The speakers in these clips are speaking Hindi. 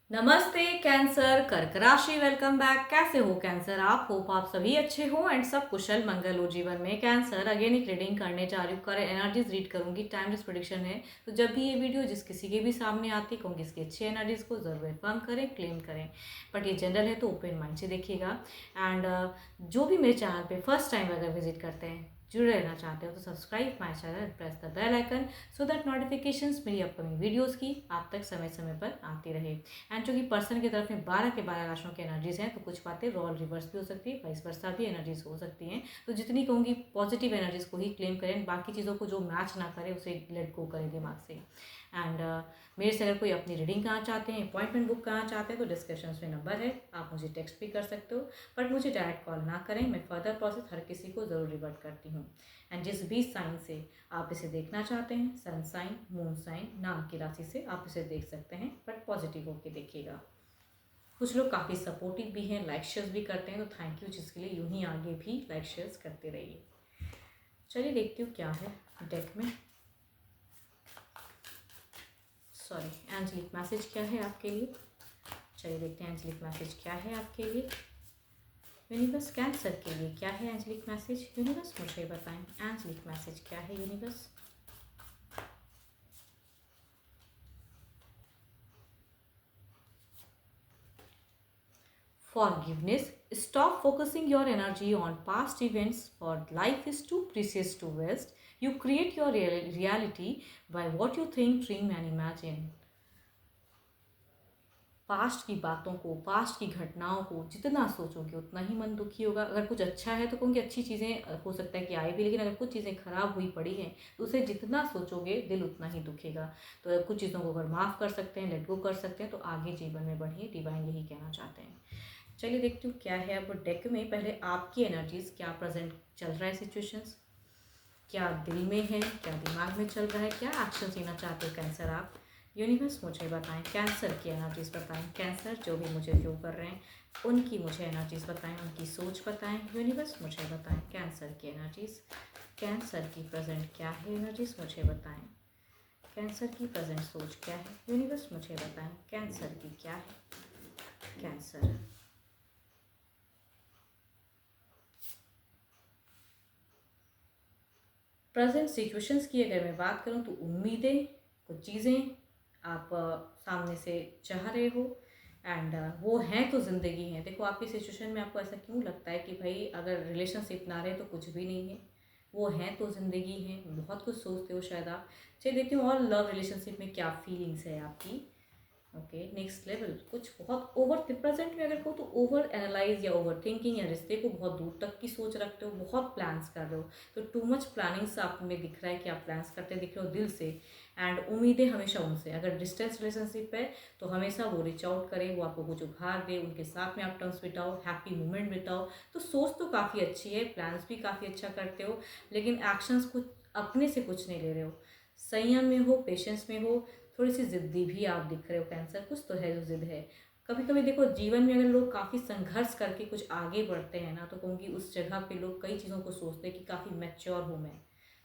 नमस्ते कैंसर, कर्क राशि। Welcome back. कैसे हो कैंसर? आप होप आप सभी अच्छे हो एंड सब कुशल मंगल हो जीवन में। कैंसर अगेन एक रीडिंग करने जा रही हूँ, कर एनर्जीज रीड करूंगी। टाइमलेस प्रेडिक्शन है, तो जब भी ये वीडियो जिस किसी के भी सामने आती कहूँगी इसकी अच्छी एनर्जीज को जरूर इन्फॉर्म करें, क्लेम करें। बट ये जनरल है तो ओपन माइंड से देखिएगा। एंड जो भी मेरे चैनल पे फर्स्ट टाइम अगर विजिट करते हैं, जुड़े रहना चाहते हो तो subscribe my channel, press the bell icon so that notifications मेरी अपकमिंग वीडियोस की आप तक समय समय पर आती रहे। एंड चूंकि पर्सन की तरफ में 12 के 12 राशियों की एनर्जीज हैं, तो कुछ बातें रोल रिवर्स भी हो सकती है, वाइस वर्सा भी एनर्जीज हो सकती हैं। तो जितनी कहूँगी पॉजिटिव एनर्जीज को ही क्लेम करें, बाकी चीज़ों को जो मैच ना करे उसे लेट गो करें दिमाग से। एंड मेरे से अगर कोई अपनी रीडिंग करना चाहते हैं, अपॉइंटमेंट बुक करना चाहते हैं, तो डिस्क्रिप्शन में नंबर है, आप मुझे टेक्स्ट भी कर सकते हो। बट मुझे डायरेक्ट कॉल ना करें, मैं फर्दर प्रोसेस हर किसी को ज़रूर रिवर्ट करती हूँ। एंड जिस भी साइन से आप इसे देखना चाहते हैं, सन साइन, मून साइन, नाम की राशि से आप इसे देख सकते हैं, बट पॉजिटिव होकर देखिएगा। कुछ लोग काफ़ी सपोर्टिव भी हैं, लाइक शेयर्स भी करते हैं, तो थैंक यू, जिसके लिए यूं ही आगे भी लाइक शेयर्स करते रहिए। चलिए देखती हूँ क्या है डेक में। सॉरी, एंजलिक मैसेज क्या है आपके लिए। चलिए देखते हैं एंजलिक मैसेज क्या है आपके लिए। यूनिवर्स कैंसर के लिए क्या है एंजलिक मैसेज? यूनिवर्स मुझे बताएं, एंजलिक मैसेज क्या है universe. Forgiveness. Stop focusing your energy on past events, for life is too precious to waste. You create your reality by what you think, dream and imagine. Past की बातों को, पास्ट की घटनाओं को जितना सोचोगे उतना ही मन दुखी होगा। अगर कुछ अच्छा है तो कहूँगी अच्छी चीज़ें हो सकता है कि आए भी, लेकिन अगर कुछ चीज़ें खराब हुई पड़ी हैं तो उसे जितना सोचोगे दिल उतना ही दुखेगा। तो कुछ चीज़ों को अगर माफ़ कर सकते हैं, लेट गो कर सकते हैं, तो आगे जीवन में बढ़िए। डिवाइन यही कहना चाहते हैं। चलिए देखती हूँ क्या है अब डेक में। पहले आपकी एनर्जीज क्या प्रेजेंट चल रहा है, सिचुएशंस क्या दिल में है, क्या दिमाग में चल रहा है, क्या एक्शन लेना चाहते हो कैंसर आप। यूनिवर्स मुझे बताएं, कैंसर की एनर्जीज बताएं। कैंसर जो भी मुझे व्यू कर रहे हैं उनकी मुझे एनर्जीज बताएं, उनकी सोच बताएं। यूनिवर्स मुझे बताएं कैंसर की एनर्जीज, कैंसर की प्रेजेंट क्या है एनर्जीज मुझे बताएं। कैंसर की प्रेजेंट सोच क्या है यूनिवर्स मुझे बताएं। कैंसर की क्या है कैंसर। प्रेजेंट सिचुएशंस की अगर मैं बात करूं तो उम्मीदें, कुछ चीज़ें आप सामने से चाह रहे हो एंड वो हैं तो ज़िंदगी है। देखो आपकी सिचुएशन में आपको ऐसा क्यों लगता है कि भाई अगर रिलेशनशिप ना रहे तो कुछ भी नहीं है, वो हैं तो ज़िंदगी है। बहुत कुछ सोचते हो शायद आप। चलिए देखती हूँ और लव रिलेशनशिप में क्या फीलिंग्स है आपकी। Okay, next level. कुछ बहुत ओवर प्रेजेंट में अगर कहूँ तो ओवर एनालाइज या ओवर थिंकिंग, या रिश्ते को बहुत दूर तक की सोच रखते हो, बहुत प्लान्स कर रहे हो। तो टू मच प्लानिंग्स आप में दिख रहा है कि आप प्लान्स करते दिख रहे हो दिल से। एंड उम्मीदें हमेशा उनसे, अगर डिस्टेंस रिलेशनशिप है तो हमेशा वो रिच आउट करें, वो आपको कुछ उपहार दे, उनके साथ में आप टर्म्स बिताओ, हैप्पी मोमेंट बिताओ। तो सोच तो काफ़ी अच्छी है, प्लान्स भी काफ़ी अच्छा करते हो, लेकिन एक्शंस कुछ अपने से कुछ नहीं ले रहे हो। संयम में हो, पेशेंस में हो, थोड़ी सी ज़िद्दी भी आप दिख रहे हो कैंसर। कुछ तो है जो ज़िद है। कभी कभी देखो जीवन में अगर लोग काफ़ी संघर्ष करके कुछ आगे बढ़ते हैं ना, तो कहूँगी उस जगह पे लोग कई चीज़ों को सोचते हैं कि काफ़ी मैच्योर हूँ मैं।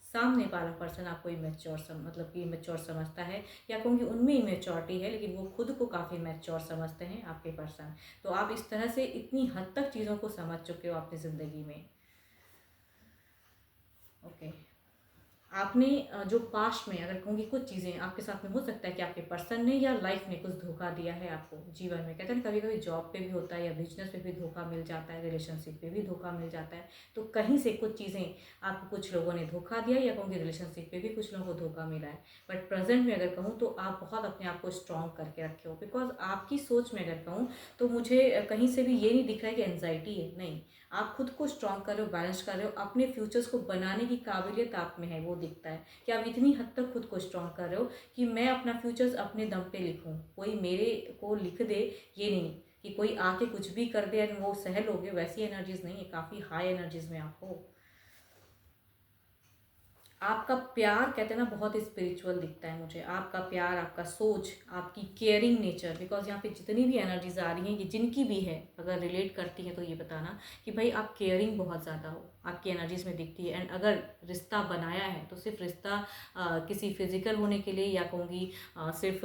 सामने वाला पर्सन आपको इमेच्योर मतलब कि इमेच्योर समझता है, या कहूँगी उनमें इमेच्योरिटी है लेकिन वो खुद को काफ़ी मैच्योर समझते हैं आपके पर्सन। तो आप इस तरह से इतनी हद तक चीज़ों को समझ चुके हो अपनी ज़िंदगी में। ओके, आपने जो पास्ट में अगर कहूँगी कुछ चीज़ें आपके साथ में हो सकता है कि आपके पर्सन ने या लाइफ ने कुछ धोखा दिया है आपको जीवन में। कहते हैं कभी कभी जॉब पे भी होता है, या बिजनेस पे भी धोखा मिल जाता है, रिलेशनशिप पे भी धोखा मिल जाता है। तो कहीं से कुछ चीज़ें आपको कुछ लोगों ने धोखा दिया, या कहूँगी रिलेशनशिप पे भी कुछ लोगों को धोखा मिला है। बट प्रेजेंट में अगर कहूँ तो आप बहुत अपने आप को स्ट्रॉन्ग करके रखे हो। बिकॉज आपकी सोच में अगर कहूँ तो मुझे कहीं से भी ये नहीं दिख रहा है कि एनजाइटी है, नहीं। आप खुद को स्ट्रॉन्ग कर रहे हो, बैलेंस कर रहे हो, अपने फ्यूचर्स को बनाने की काबिलियत आप में है, वो दिखता है कि आप इतनी हद तक खुद को स्ट्रॉन्ग कर रहे हो कि मैं अपना फ्यूचर्स अपने दम पे लिखूं, कोई मेरे को लिख दे ये नहीं, कि कोई आके कुछ भी कर दे और वो सह लोगे, वैसी एनर्जीज नहीं है। काफ़ी हाई एनर्जीज में आप हो। आपका प्यार कहते हैं ना बहुत स्पिरिचुअल दिखता है मुझे। आपका प्यार, आपका सोच, आपकी केयरिंग नेचर, बिकॉज यहाँ पे जितनी भी एनर्जीज आ रही हैं, ये जिनकी भी है, अगर रिलेट करती हैं तो ये बताना कि भाई आप केयरिंग बहुत ज़्यादा हो, आपकी एनर्जीज में दिखती है। एंड अगर रिश्ता बनाया है तो सिर्फ रिश्ता किसी फिजिकल होने के लिए, या कहूँगी सिर्फ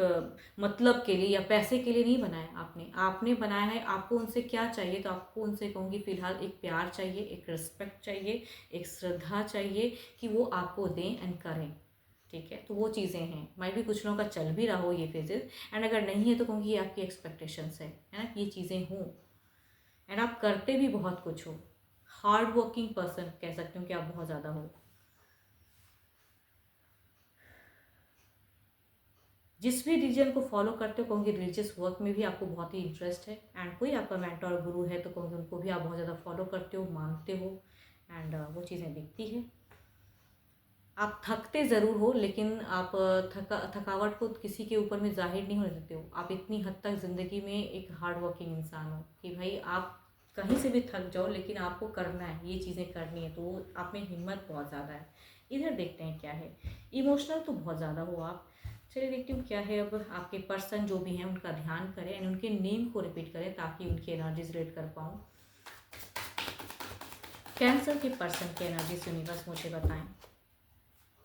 मतलब के लिए या पैसे के लिए नहीं बनाया आपने। आपने बनाया है, आपको उनसे क्या चाहिए, तो आपको उनसे कहूँगी फिलहाल एक प्यार चाहिए, एक रिस्पेक्ट चाहिए, एक श्रद्धा चाहिए कि वो आपको दें एंड करें। ठीक है, तो वो चीज़ें हैं। माइट भी कुछ लोगों का चल भी रहा हो ये फेजेस, एंड अगर नहीं है तो कहूँगी ये आपकी एक्सपेक्टेशंस है ना, ये चीज़ें हों। एंड आप करते भी बहुत कुछ हो, हार्ड वर्किंग पर्सन कह सकते हो कि आप बहुत ज़्यादा हो। जिस भी रिलीजन को फॉलो करते हो कहूँगी रिलीजियस वर्क में भी आपको बहुत ही इंटरेस्ट है। एंड कोई आपका मेंटर और गुरु है तो कहूँगी उनको भी आप बहुत ज़्यादा फॉलो करते हो, मानते हो। एंड वो चीज़ें दिखती है। आप थकते ज़रूर हो, लेकिन आप थकावट को किसी के ऊपर में जाहिर नहीं होने देते हो। आप इतनी हद तक ज़िंदगी में एक हार्ड वर्किंग इंसान हो कि भाई आप कहीं से भी थक जाओ लेकिन आपको करना है, ये चीज़ें करनी है, तो वो आप में हिम्मत बहुत ज़्यादा है। इधर देखते हैं क्या है। इमोशनल तो बहुत ज़्यादा हो आप। चलिए देखती हूँ क्या है। अब आपके पर्सन जो भी हैं उनका ध्यान करें एंड उनके नेम को रिपीट करें ताकि उनकी एनर्जीज रिलेट कर पाऊँ। कैंसर के पर्सन की एनर्जीज यूनिवर्स मुझे बताएं।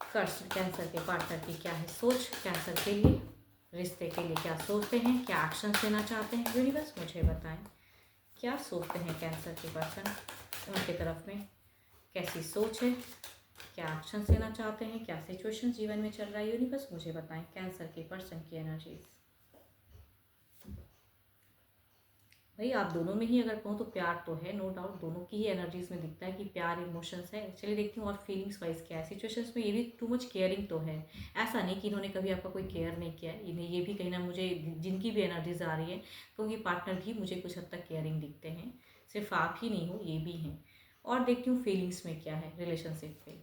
कैंसर के पार्टनर की क्या है सोच, कैंसर के लिए रिश्ते के लिए क्या सोचते हैं, क्या एक्शन लेना चाहते हैं, यूनिवर्स मुझे बताएं। क्या सोचते हैं कैंसर के पर्सन, उनके तरफ में कैसी सोच है, क्या एक्शन लेना चाहते हैं, क्या सिचुएशन जीवन में चल रहा है, यूनिवर्स मुझे बताएं कैंसर के पर्सन की एनर्जीज। भाई आप दोनों में ही अगर कहूँ तो प्यार तो है, नो डाउट, दोनों की ही एनर्जीज में दिखता है कि प्यार इमोशंस है। चलिए देखती हूँ और फीलिंग्स वाइज क्या है। सिचुएशंस में ये भी टू मच केयरिंग तो है, ऐसा नहीं कि इन्होंने कभी आपका कोई केयर नहीं किया है। इन्हें ये भी कहीं ना मुझे जिनकी भी एनर्जीज आ रही है क्योंकि पार्टनर भी मुझे कुछ हद तक केयरिंग दिखते हैं, सिर्फ आप ही नहीं हो, ये भी हैं। और देखती हूँ फीलिंग्स में क्या है रिलेशनशिप पे।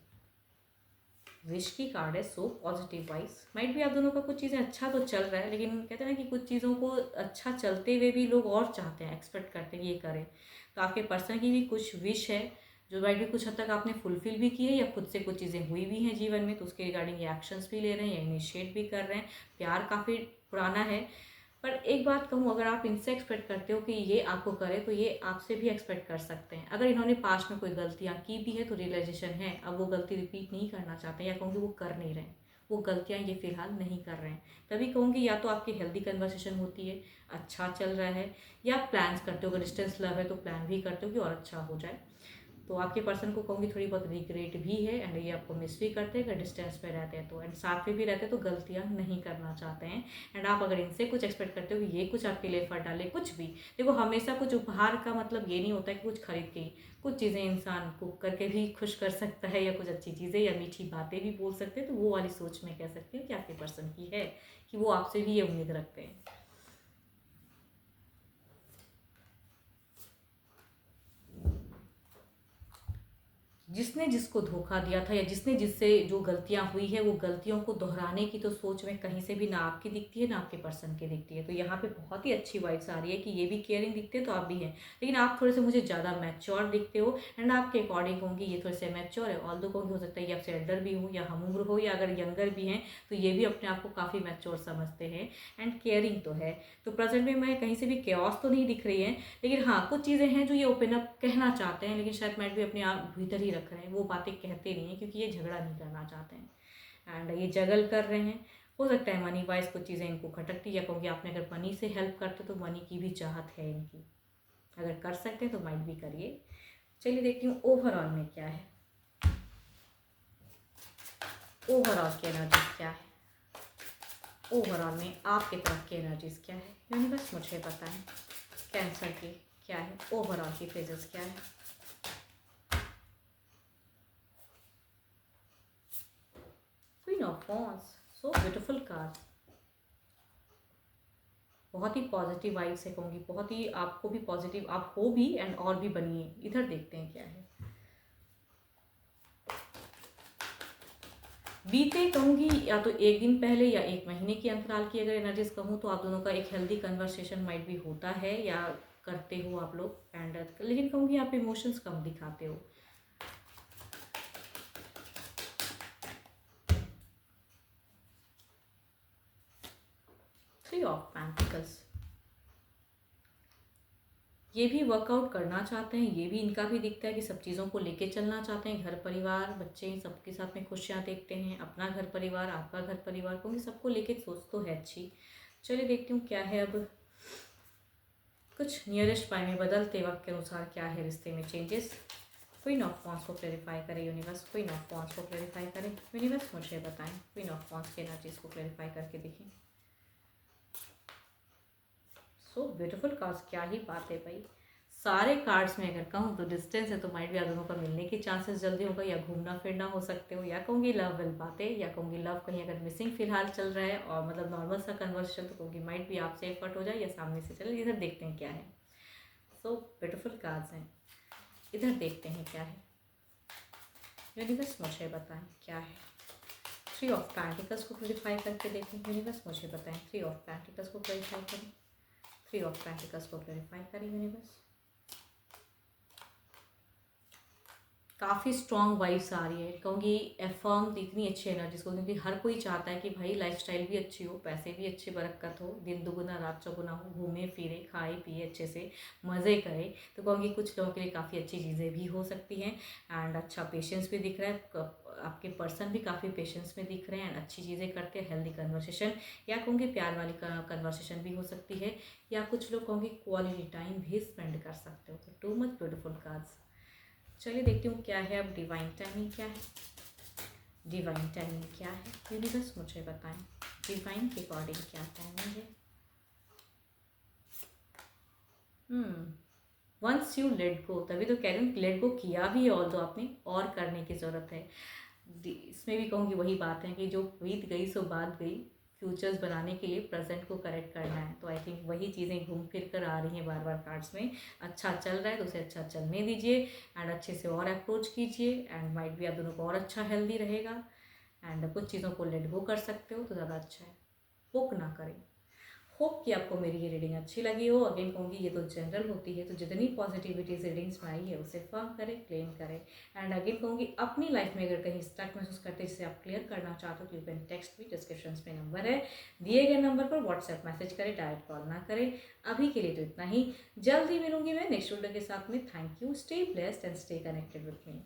विश की कार्ड है, सो पॉजिटिव वाइज। माइट भी आप दोनों का कुछ चीज़ें अच्छा तो चल रहा है, लेकिन कहते हैं ना कि कुछ चीज़ों को अच्छा चलते हुए भी लोग और चाहते हैं, एक्सपेक्ट करते हैं ये करें। तो आपके पर्सन की भी कुछ विश है जो माइट भी कुछ हद तक आपने फुलफिल भी की है, या खुद से कुछ चीज़ें हुई भी हैं जीवन में तो उसके रिगार्डिंग ये एक्शंस भी ले रहे हैं या इनिशिएट भी कर रहे हैं। प्यार काफ़ी पुराना है। पर एक बात कहूँ, अगर आप इनसे एक्सपेक्ट करते हो कि ये आपको करे तो ये आपसे भी एक्सपेक्ट कर सकते हैं। अगर इन्होंने पास्ट में कोई गलतियाँ की भी है तो रियलाइजेशन है, अब वो गलती रिपीट नहीं करना चाहते, या कहूँगी वो कर नहीं रहे हैं, वो गलतियाँ ये फिलहाल नहीं कर रहे हैं। तभी कहूँगी या तो आपकी हेल्दी कन्वर्सेशन होती है, अच्छा चल रहा है, या प्लान्स करते हो। अगर डिस्टेंस लव है तो प्लान भी करते हो कि और अच्छा हो जाए। तो आपके पर्सन को कहूँगी थोड़ी बहुत रिग्रेट भी है एंड ये आपको मिस भी करते हैं अगर डिस्टेंस पे रहते हैं तो, एंड साथ में भी रहते हैं तो गलतियाँ नहीं करना चाहते हैं। एंड आप अगर इनसे कुछ एक्सपेक्ट करते हो कि ये कुछ आपके लिए एफर्ट डाले, कुछ भी देखो, हमेशा कुछ उपहार का मतलब ये नहीं होता है कि कुछ खरीद के ही। कुछ चीज़ें इंसान को करके भी खुश कर सकता है, या कुछ अच्छी चीज़ें या मीठी बातें भी बोल सकते हैं। तो वो वाली सोच मैं कह सकती हूँ कि आपके पर्सन की है कि वो आपसे भी ये उम्मीद रखते हैं। जिसने जिसको धोखा दिया था या जिसने जिससे जो गलतियां हुई है, वो गलतियों को दोहराने की तो सोच में कहीं से भी ना आपकी दिखती है ना आपके पर्सन की दिखती है। तो यहाँ पे बहुत ही अच्छी वाइब्स आ रही है कि ये भी केयरिंग दिखते हैं तो आप भी हैं, लेकिन आप थोड़े से मुझे ज़्यादा मैच्योर दिखते हो। एंड आपके अकॉर्डिंग होंगी ये थोड़े से मैच्योर है, ऑल दो कहूँगी हो सकता है ये आपसे एल्डर भी हो या हम उम्र हो, या अगर यंगर भी हैं तो ये भी अपने आप को काफ़ी मैच्योर समझते हैं। एंड केयरिंग तो है। तो प्रेजेंट में मैं कहीं से भी केओस तो नहीं दिख रही है, लेकिन हाँ कुछ चीज़ें हैं जो ये ओपन अप कहना चाहते हैं, लेकिन शायद मैट भी अपने आप भीतर ही रख रहे हैं, वो बातें कहते नहीं हैं क्योंकि ये झगड़ा नहीं करना चाहते हैं। एंड ये जगल कर रहे हैं। हो सकता है मनी वाइज कुछ चीज़ें इनको खटकती, या क्योंकि आपने अगर मनी से हेल्प करते तो मनी की भी चाहत है इनकी, अगर कर सकते हैं तो माइट भी करिए। चलिए देखती हूँ ओवरऑल में क्या है। ओवरऑल की एनर्जीज क्या है, ओवरऑल में आपके तरफ की एनर्जीज क्या है, यूनिवर्स मुझे बताएं। कैंसर की क्या है, ओवरऑल की फेजेस क्या है। Queen of wands, so beautiful card. बहुत ही पॉजिटिव वाइब से कहूँगी, बहुत ही आपको भी पॉजिटिव आप हो भी एंड और भी बनिए। इधर देखते हैं क्या है। बीते कहूँगी या तो एक दिन पहले या एक महीने की अंतराल की अगर एनर्जीज कहूँ तो आप दोनों का एक हेल्दी कन्वर्सेशन माइट भी होता है या करते हो आप लोग। एंड लेकिन कहूँगी आप इमोशंस कम दिखाते हो। ऑफ पेंटिकल्स, ये भी वर्कआउट करना चाहते हैं, ये भी इनका भी दिखता है कि सब चीज़ों को लेके चलना चाहते हैं, घर परिवार बच्चे सबके साथ में खुशियाँ देखते हैं, अपना घर परिवार आपका घर परिवार, क्योंकि सबको लेके सोच तो है अच्छी। चलिए देखती हूँ क्या है अब कुछ नियरेस्ट बाय में बदलते वक्त के अनुसार क्या है रिश्ते में चेंजेस। क्वीन ऑफ वॉन्ड्स को क्लैरिफाई करें यूनिवर्स, क्वीन ऑफ वॉन्ड्स को क्लैरिफाई करें यूनिवर्स, मुझे बताएं क्वीन ऑफ वॉन्ड्स के एनर्जीज को क्लैरिफाई करके देखें। सो ब्यूटीफुल कार्ड्स, क्या ही बात है भाई। सारे कार्ड्स में अगर कहूँ तो डिस्टेंस है तो माइट भी आप दोनों का मिलने के चांसेस जल्दी होगा, या घूमना फिरना हो सकते हो, या कहूँगी लव विल बातें, या कहूँगी लव कहीं अगर मिसिंग फिलहाल चल रहा है और मतलब नॉर्मल सा कन्वर्सेशन, तो कहूँगी माइट भी आपसे एफर्ट हो जाए या सामने से चले। इधर देखते हैं क्या है। सो ब्यूटीफुल कार्ड्स हैं, इधर देखते हैं क्या है। यूनिवर्स मुझे बताएं क्या है। थ्री ऑफ पेंटिकल्स को क्लैरिफाई करके देखें यूनिवर्स, मुझे बताएं थ्री ऑफ पेंटिकल्स को क्लैरिफाई करें, थ्री ऑफ पेंटिकल्स को क्लैरिफाई करें यूनिवर्स। काफ़ी स्ट्रॉन्ग वाइब्स आ रही है, कहूँगी एफर्म इतनी अच्छी एनर्जीज को, क्योंकि हर कोई चाहता है कि भाई लाइफस्टाइल भी अच्छी हो, पैसे भी अच्छे बरकत हो, दिन दुगुना रात चौगुना हो, घूमे फिरे खाए पिए अच्छे से मज़े करें। तो कहूँगी कुछ लोगों के लिए काफ़ी अच्छी चीज़ें भी हो सकती हैं, एंड अच्छा पेशेंस भी दिख रहा है, आपके पर्सन भी काफ़ी पेशेंस में दिख रहे हैं एंड अच्छी चीज़ें करते हैं, हेल्दी कन्वर्सेशन, या कहूँगी प्यार वाली कन्वर्सेशन भी हो सकती है, या कुछ लोग कहूँगी क्वालिटी टाइम भी स्पेंड कर सकते हो। तो टू मच ब्यूटीफुल कार्ड्स। चलिए देखती हूँ क्या है अब डिवाइन टाइमिंग क्या है। डिवाइन टाइमिंग क्या है यूनिवर्स, मुझे बताएं डिवाइन के अकॉर्डिंग क्या टाइमिंग है। वंस यू लेट गो, तभी तो कह रही हूँ लेट गो किया भी है, और तो आपने और करने की ज़रूरत है। इसमें भी कहूँगी वही बात है कि जो बीत गई सो बात गई, फ्यूचर्स बनाने के लिए प्रेजेंट को करेक्ट करना है। तो आई थिंक वही चीज़ें घूम फिर कर आ रही हैं बार बार कार्ड्स में। अच्छा चल रहा है तो उसे अच्छा चलने दीजिए, एंड अच्छे से और अप्रोच कीजिए, एंड माइट भी आप दोनों को और अच्छा हेल्दी रहेगा, एंड कुछ चीज़ों को लेट गो कर सकते हो तो ज़्यादा अच्छा है, बुक ना करें। होप कि आपको मेरी ये रीडिंग अच्छी लगी हो। अगेन कहूँगी ये तो जनरल होती है, तो जितनी पॉजिटिविटी रीडिंग्स में आई है उसे फर्म करें, क्लेम करें, एंड अगेन कहूँगी अपनी लाइफ में अगर कहीं स्टक महसूस करते हैं जिसे आप क्लियर करना चाहते हो तो यू कैन टेक्स्ट भी, डिस्क्रिप्शन में नंबर है, दिए गए नंबर पर व्हाट्सएप मैसेज करें, डायरेक्ट कॉल ना करें। अभी के लिए तो इतना ही, जल्द ही मिलूंगी मैं नेक्स्ट वीडियो के साथ में। Thank you, stay blessed and stay connected with me.